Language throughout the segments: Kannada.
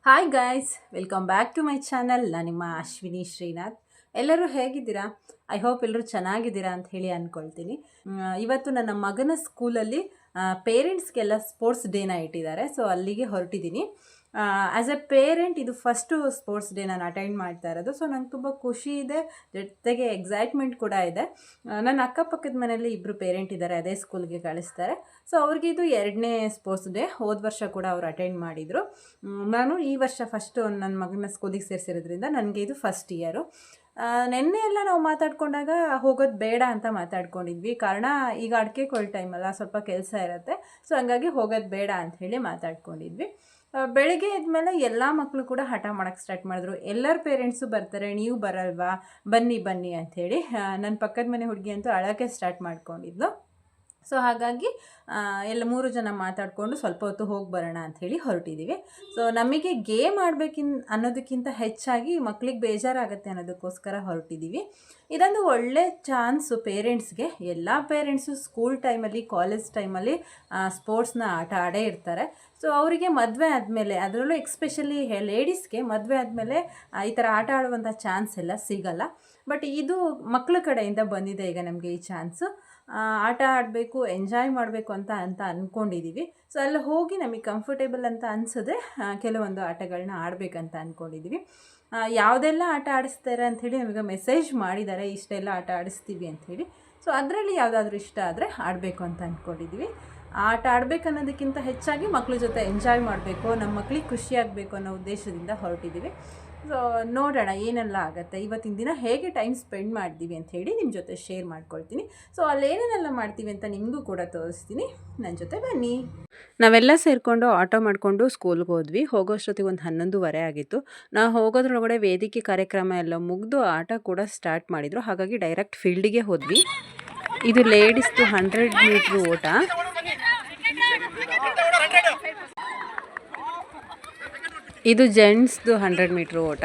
Hi guys, welcome back to my channel. ನಾನು ನಿಮ್ಮ ಅಶ್ವಿನಿ ಶ್ರೀನಾಥ್. ಎಲ್ಲರೂ ಹೇಗಿದ್ದೀರಾ? ಐ ಹೋಪ್ ಎಲ್ಲರೂ ಚೆನ್ನಾಗಿದ್ದೀರಾ ಅಂತ ಹೇಳಿ ಅಂದ್ಕೊಳ್ತೀನಿ. ಇವತ್ತು ನನ್ನ ಮಗನ ಸ್ಕೂಲಲ್ಲಿ ಪೇರೆಂಟ್ಸ್ಗೆಲ್ಲ ಸ್ಪೋರ್ಟ್ಸ್ ಡೇನ ಇಟ್ಟಿದ್ದಾರೆ. ಸೊ ಅಲ್ಲಿಗೆ ಹೊರಟಿದ್ದೀನಿ. ಆ್ಯಸ್ ಎ ಪೇರೆಂಟ್ ಇದು ಫಸ್ಟು ಸ್ಪೋರ್ಟ್ಸ್ ಡೇ ನಾನು ಅಟೆಂಡ್ ಮಾಡ್ತಾ ಇರೋದು. ಸೊ ನಂಗೆ ತುಂಬ ಖುಷಿ ಇದೆ, ಜೊತೆಗೆ ಎಕ್ಸೈಟ್ಮೆಂಟ್ ಕೂಡ ಇದೆ. ನನ್ನ ಅಕ್ಕಪಕ್ಕದ ಮನೆಯಲ್ಲಿ ಇಬ್ಬರು ಪೇರೆಂಟ್ ಇದ್ದಾರೆ, ಅದೇ ಸ್ಕೂಲ್ಗೆ ಕಳಿಸ್ತಾರೆ. ಸೊ ಅವ್ರಿಗೆ ಇದು 2ನೇ ಸ್ಪೋರ್ಟ್ಸ್ ಡೇ. ಹೋದ ವರ್ಷ ಕೂಡ ಅವ್ರು ಅಟೆಂಡ್ ಮಾಡಿದರು. ನಾನು ಈ ವರ್ಷ ಫಸ್ಟು ನನ್ನ ಮಗನ ಸ್ಕೂಲಿಗೆ ಸೇರಿಸಿರೋದ್ರಿಂದ ನನಗೆ ಇದು ಫಸ್ಟ್ ಇಯರು. ನೆನ್ನೆ ಎಲ್ಲ ನಾವು ಮಾತಾಡ್ಕೊಂಡಾಗ ಹೋಗೋದು ಬೇಡ ಅಂತ ಮಾತಾಡ್ಕೊಂಡಿದ್ವಿ. ಕಾರಣ ಈಗ ಅಡಿಕೆ ಕೊಳ್ ಟೈಮಲ್ಲ, ಸ್ವಲ್ಪ ಕೆಲಸ ಇರುತ್ತೆ. ಸೊ ಹಂಗಾಗಿ ಹೋಗೋದು ಬೇಡ ಅಂತ ಹೇಳಿ ಮಾತಾಡ್ಕೊಂಡಿದ್ವಿ. ಬೆಳಗ್ಗೆ ಎದ್ಮೇಲೆ ಎಲ್ಲ ಮಕ್ಕಳು ಕೂಡ ಹಠ ಮಾಡೋಕ್ಕೆ ಸ್ಟಾರ್ಟ್ ಮಾಡಿದ್ರು. ಎಲ್ಲರ ಪೇರೆಂಟ್ಸು ಬರ್ತಾರೆ, ನೀವು ಬರಲ್ವಾ, ಬನ್ನಿ ಬನ್ನಿ ಅಂಥೇಳಿ. ನನ್ನ ಪಕ್ಕದ ಮನೆ ಹುಡುಗಿ ಅಂತೂ ಅಳೋಕ್ಕೆ ಸ್ಟಾರ್ಟ್ ಮಾಡ್ಕೊಂಡಿದ್ಲು. ಸೊ ಹಾಗಾಗಿ ಎಲ್ಲ 3 ಜನ ಮಾತಾಡಿಕೊಂಡು ಸ್ವಲ್ಪ ಹೊತ್ತು ಹೋಗಿ ಬರೋಣ ಅಂಥೇಳಿ ಹೊರಟಿದ್ದೀವಿ. ಸೊ ನಮಗೆ ಗೇಮ್ ಅನ್ನೋದಕ್ಕಿಂತ ಹೆಚ್ಚಾಗಿ ಮಕ್ಕಳಿಗೆ ಬೇಜಾರಾಗುತ್ತೆ ಅನ್ನೋದಕ್ಕೋಸ್ಕರ ಹೊರಟಿದ್ದೀವಿ. ಇದೊಂದು ಒಳ್ಳೆ ಚಾನ್ಸು ಪೇರೆಂಟ್ಸ್ಗೆ. ಎಲ್ಲ ಪೇರೆಂಟ್ಸು ಸ್ಕೂಲ್ ಟೈಮಲ್ಲಿ, ಕಾಲೇಜ್ ಟೈಮಲ್ಲಿ ಸ್ಪೋರ್ಟ್ಸ್ನ ಆಟ ಆಡೇ ಇರ್ತಾರೆ. ಸೊ ಅವರಿಗೆ ಮದುವೆ ಆದಮೇಲೆ, ಅದರಲ್ಲೂ ಎಕ್ಸ್ಪೆಷಲಿ ಲೇಡೀಸ್ಗೆ ಮದುವೆ ಆದಮೇಲೆ ಈ ಥರ ಆಟ ಆಡುವಂಥ ಚಾನ್ಸ್ ಎಲ್ಲ ಸಿಗಲ್ಲ. ಬಟ್ ಇದು ಮಕ್ಕಳ ಕಡೆಯಿಂದ ಬಂದಿದೆ ಈಗ ನಮಗೆ ಈ ಚಾನ್ಸು. ಆಟ ಆಡಬೇಕು, ಎಂಜಾಯ್ ಮಾಡಬೇಕು ಅಂತ ಅಂದ್ಕೊಂಡಿದ್ದೀವಿ. ಸೊ ಅಲ್ಲಿ ಹೋಗಿ ನಮಗೆ ಕಂಫರ್ಟೇಬಲ್ ಅಂತ ಅನಿಸಿದ್ರೆ ಕೆಲವೊಂದು ಆಟಗಳನ್ನ ಆಡಬೇಕಂತ ಅಂದ್ಕೊಂಡಿದ್ದೀವಿ. ಯಾವುದೆಲ್ಲ ಆಟ ಆಡಿಸ್ತಾರೆ ಅಂಥೇಳಿ ನಮಗೆ ಮೆಸೇಜ್ ಮಾಡಿದ್ದಾರೆ, ಇಷ್ಟೆಲ್ಲ ಆಟ ಆಡಿಸ್ತೀವಿ ಅಂಥೇಳಿ. ಸೊ ಅದರಲ್ಲಿ ಯಾವುದಾದ್ರೂ ಇಷ್ಟ ಆದರೆ ಆಡಬೇಕು ಅಂತ ಅಂದ್ಕೊಂಡಿದ್ದೀವಿ. ಆಟ ಆಡಬೇಕು ಅನ್ನೋದಕ್ಕಿಂತ ಹೆಚ್ಚಾಗಿ ಮಕ್ಕಳ ಜೊತೆ ಎಂಜಾಯ್ ಮಾಡಬೇಕು, ನಮ್ಮ ಮಕ್ಕಳಿಗೆ ಖುಷಿಯಾಗಬೇಕು ಅನ್ನೋ ಉದ್ದೇಶದಿಂದ ಹೊರಟಿದ್ದೀವಿ. ಸೊ ನೋಡೋಣ ಏನೆಲ್ಲ ಆಗುತ್ತೆ. ಇವತ್ತಿನ ದಿನ ಹೇಗೆ ಟೈಮ್ ಸ್ಪೆಂಡ್ ಮಾಡ್ತೀವಿ ಅಂತ ಹೇಳಿ ನಿಮ್ಮ ಜೊತೆ ಶೇರ್ ಮಾಡ್ಕೊಳ್ತೀನಿ. ಸೊ ಅಲ್ಲೇನೇನೆಲ್ಲ ಮಾಡ್ತೀವಿ ಅಂತ ನಿಮಗೂ ಕೂಡ ತೋರಿಸ್ತೀನಿ, ನನ್ನ ಜೊತೆ ಬನ್ನಿ. ನಾವೆಲ್ಲ ಸೇರಿಕೊಂಡು ಆಟೋ ಮಾಡಿಕೊಂಡು ಸ್ಕೂಲ್ಗೆ ಹೋದ್ವಿ. ಹೋಗೋಷ್ಟೊತ್ತಿಗೆ ಒಂದು 11:30 ಆಗಿತ್ತು. ನಾವು ಹೋಗೋದ್ರೊಳಗಡೆ ವೇದಿಕೆ ಕಾರ್ಯಕ್ರಮ ಎಲ್ಲ ಮುಗಿದು ಆಟ ಕೂಡ ಸ್ಟಾರ್ಟ್ ಮಾಡಿದರು. ಹಾಗಾಗಿ ಡೈರೆಕ್ಟ್ ಫೀಲ್ಡಿಗೆ ಹೋದ್ವಿ. ಇದು ಲೇಡೀಸ್ದು 100 ಮೀಟ್ರ್ ಓಟ. ಇದು ಜೆಂಟ್ಸ್ದು 100 ಮೀಟ್ರ್ ಓಟ.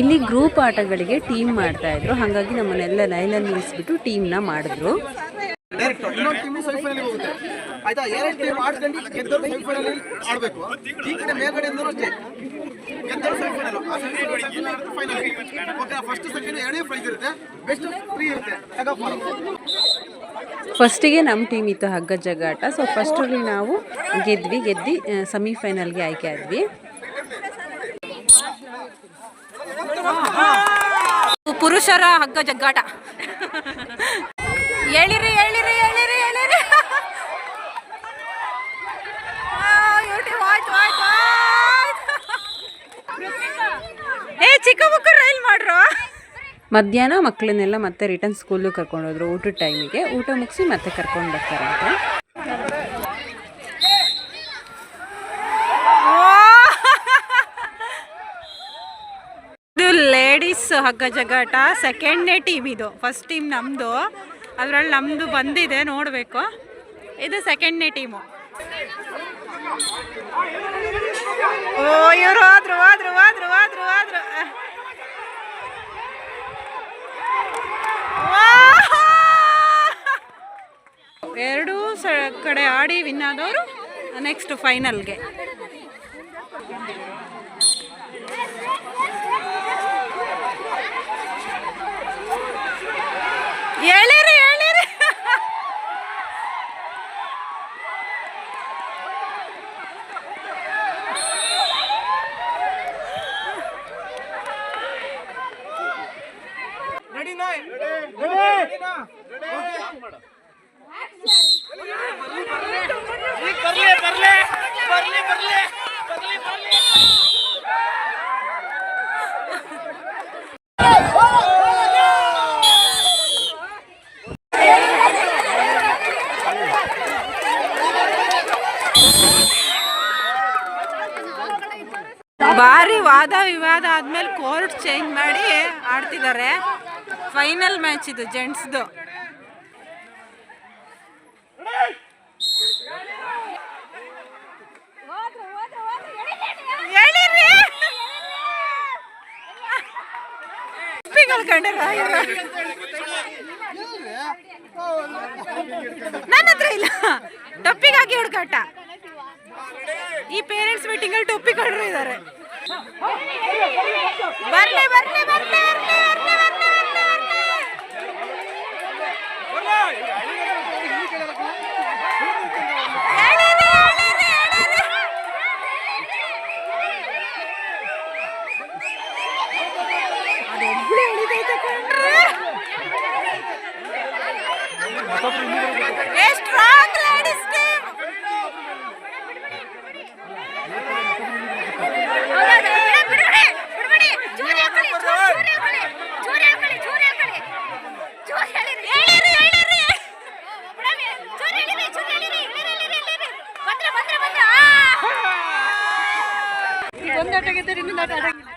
ಇಲ್ಲಿ ಗ್ರೂಪ್ ಆಟಗಳಿಗೆ ಟೀಮ್ ಮಾಡ್ತಾ ಇದ್ರು. ಹಾಗಾಗಿ ನಮ್ಮನ್ನೆಲ್ಲ ಲೈನಲ್ಲಿ ನಿಲ್ಲಿಸ್ಬಿಟ್ಟು ಟೀಮ್ನ ಮಾಡಿದ್ರು. ಆಯ್ತಾ, 2 ಟೀಮ್ ಆಡ್ಕೊಂಡು ಗೆದ್ದವರು ಸೆಮಿಫೈನಲ್ ಆಡಬೇಕು. ಈ ಕಡೆ ಮೇಲ್ಗಡೆಯಿಂದನೂ ಅಷ್ಟೇ, ಗೆದ್ದವರು semifinal, final. Okay, first second 2 prize ಇರುತ್ತೆ, ಬೆಸ್ಟ್ 3 ಇರುತ್ತೆ. ಫಸ್ಟಿಗೆ ನಮ್ಮ ಟೀಮ್ ಇತ್ತು ಹಗ್ಗ ಜಗಾಟ. ಸೊ ಫಸ್ಟಲ್ಲಿ ನಾವು ಗೆದ್ದು ಸೆಮಿಫೈನಲ್ಗೆ ಆಯ್ಕೆ ಆದ್ವಿ. ಪುರುಷರ ಹಗ್ಗ ಜಗ್ಗಾಟ. ಹೇಳಿರಿ ಹೇಳಿರಿ ಹೇಳಿರಿ ಹೇಳಿರಿ. ಚಿಕ್ಕ ಮಕ್ಕಳು ರೈಲ್ ಮಾಡ್ರು. ಮಧ್ಯಾಹ್ನ ಮಕ್ಕಳನ್ನೆಲ್ಲ ಮತ್ತೆ ರಿಟರ್ನ್ ಸ್ಕೂಲಿಗೆ ಕರ್ಕೊಂಡೋದ್ರು. ಊಟದ ಟೈಮಿಗೆ ಊಟ ಮುಗಿಸಿ ಮತ್ತೆ ಕರ್ಕೊಂಡು ಬರ್ತಾರಂತೆ. ಇದು ಲೇಡೀಸ್ ಹಗ್ಗ ಜಗಾಟ, 2ನೇ ಟೀಮ್. ಇದು ಫಸ್ಟ್ ಟೀಮ್ ನಮ್ಮದು, ಅದರಲ್ಲಿ ನಮ್ಮದು ಬಂದಿದೆ, ನೋಡಬೇಕು. ಇದು 2ನೇ ಟೀಮು. ಓ, ಇವರು ಹೋದ್ರು ಹೋದ್ರು ಹೋದ್ರು ಹೋದ್ರು ಹೋದ್ರು. ಎರಡೂ ಕಡೆ ಆಡಿ ವಿನ್ ಆದವರು ನೆಕ್ಸ್ಟ್ ಫೈನಲ್ಗೆ. ಹೇಳಿರಿ ಹೇಳಿರಿ. ಭಾರಿ ವಾದ ವಿವಾದ ಆದ್ಮೇಲೆ ಕೋರ್ಟ್ ಚೇಂಜ್ ಮಾಡಿ ಆಡ್ತಿದ್ದಾರೆ. ಫೈನಲ್ ಮ್ಯಾಚ್ ಇದು ಜೆಂಟ್ಸ್ದು. ಟೊಪ್ಪಿ ಕಳ್ಕೊಂಡ್ರ ನನ್ನ ಹತ್ರ ಇಲ್ಲ. ಟೊಪ್ಪಿಗಾಗಿ ಹುಡುಕಾಟ. ಈ ಪೇರೆಂಟ್ಸ್ ಮೀಟಿಂಗ್ ಅಲ್ಲಿ ಟೊಪ್ಪಿ ಕಳ್ರು ಇದ್ದಾರೆ. ಬರ್ಲಿ ಬರ್ಲಿ ಬರ್ಲಿ ಬರ್ಲಿ ಬರ್ಲಿ ಬರ್ಲಿ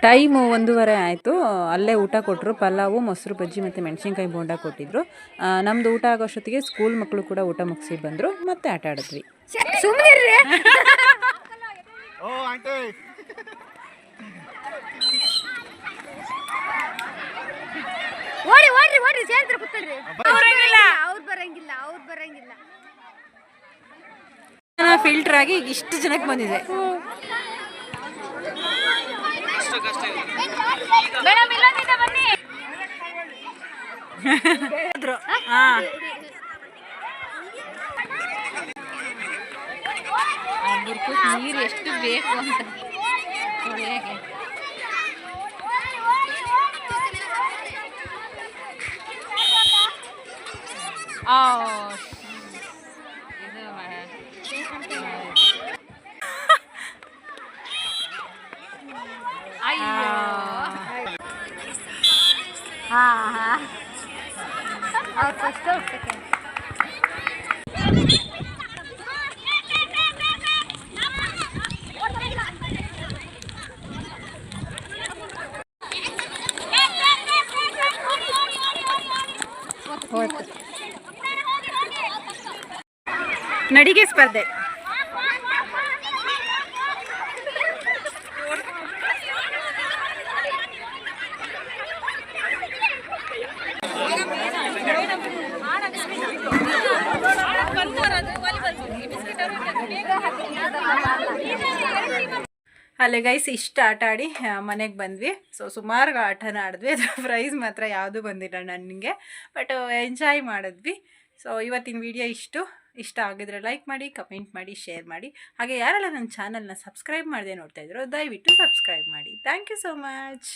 ಟೈಮು 1:30 ಆಯಿತು. ಅಲ್ಲೇ ಊಟ ಕೊಟ್ಟರು. ಪಲಾವು, ಮೊಸರು ಬಜ್ಜಿ ಮತ್ತು ಮೆಣಸಿನ್ಕಾಯಿ ಬೋಂಡ ಕೊಟ್ಟಿದ್ರು. ನಮ್ಮದು ಊಟ ಆಗೋಷ್ಟೊತ್ತಿಗೆ ಸ್ಕೂಲ್ ಮಕ್ಕಳು ಕೂಡ ಊಟ ಮುಗಿಸಿ ಬಂದರು. ಮತ್ತೆ ಆಟ ಆಡಿದ್ವಿ. ಫಿಲ್ಟರ್ ಆಗಿ ಇಷ್ಟು ಜನಕ್ಕೆ ಬಂದಿದೆ. ನೀರು ಎಷ್ಟು ಬೇಕು ಅಂತ ನಡಿಗೆ ಸ್ಪರ್ಧೆ. ಅಲ್ಲೇ ಗೈಸ್ ಇಷ್ಟು ಆಟ ಆಡಿ ಮನೆಗೆ ಬಂದ್ವಿ. ಸೊ ಸುಮಾರು ಆಟನ ಆಡಿದ್ವಿ. ಅದ್ರ ಪ್ರೈಸ್ ಮಾತ್ರ ಯಾವುದೂ ಬಂದಿಲ್ಲ ನನಗೆ, ಬಟ್ ಎಂಜಾಯ್ ಮಾಡಿದ್ವಿ. ಸೊ ಇವತ್ತಿನ ವಿಡಿಯೋ ಇಷ್ಟ ಆಗಿದ್ರೆ ಲೈಕ್ ಮಾಡಿ, ಕಮೆಂಟ್ ಮಾಡಿ, ಶೇರ್ ಮಾಡಿ. ಹಾಗೆ ಯಾರೆಲ್ಲ ನನ್ನ ಚಾನಲ್ನ ಸಬ್ಸ್ಕ್ರೈಬ್ ಮಾಡದೆ ನೋಡ್ತಾ ಇದ್ರು ದಯವಿಟ್ಟು ಸಬ್ಸ್ಕ್ರೈಬ್ ಮಾಡಿ. Thank you so much.